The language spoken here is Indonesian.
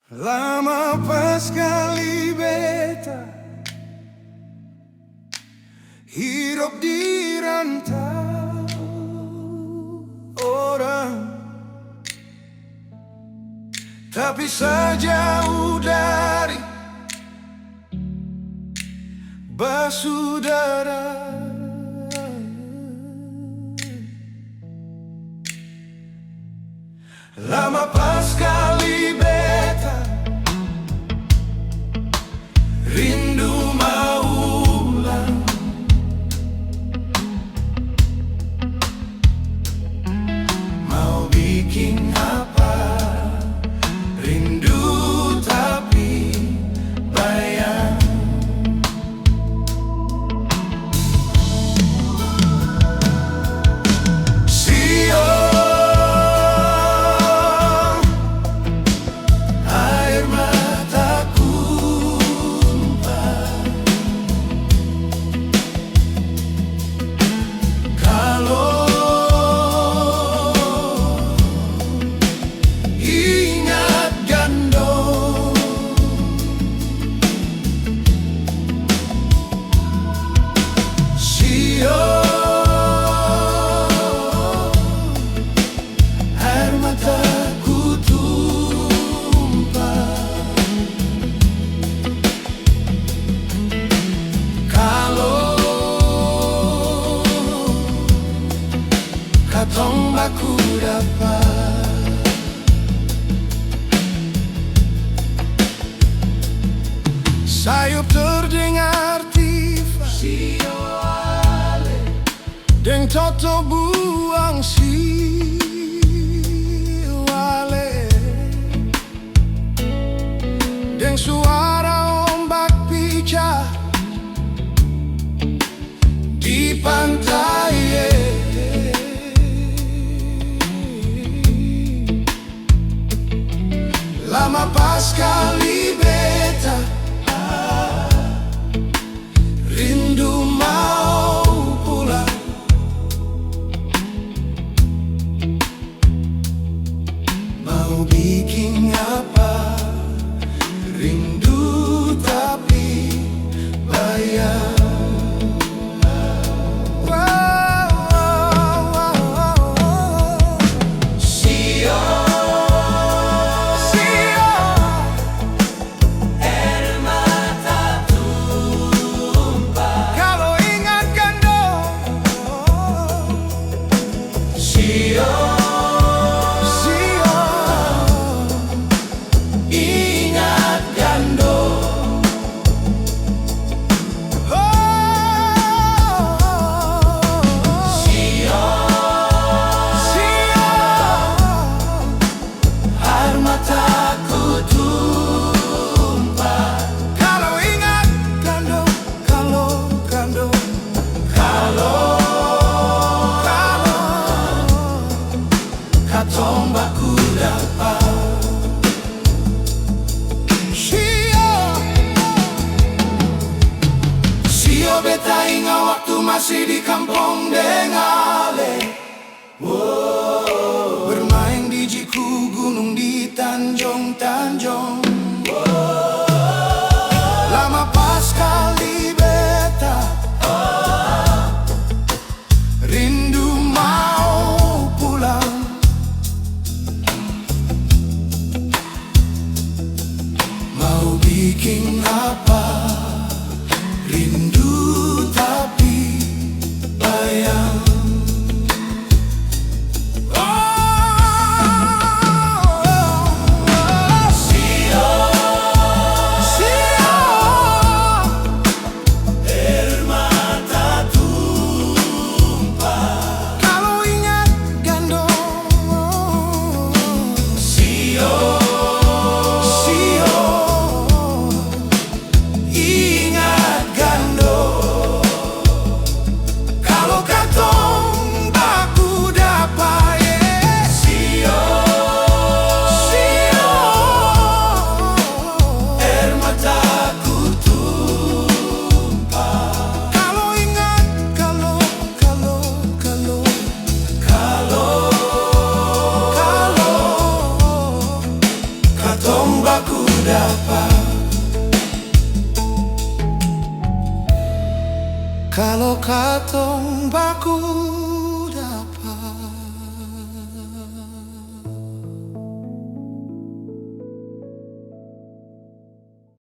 Lama pas kali beta hidup di rantau orang, tapi sejauh dari basudara. Lama pas kali beta rindu mau ulang, mau bikin apa, rindu tapi bayang. Katong baku dapat sayup terdengar tifa Sio ale deng toto buang si wale, deng suara ombak pijak di pantai. Lama pas kali beta rindu mau pulang, mau bikin apa, rindu tapi bayang. Katong baku dapat Sio beta ingat waktu masih di kampung Dengale. Bermain di Jiku gunung di Tanjung. Lama pas kali beta rindu mau pulang, mau bikin apa, rindu tapi bayang. dapat. Kalau katong baku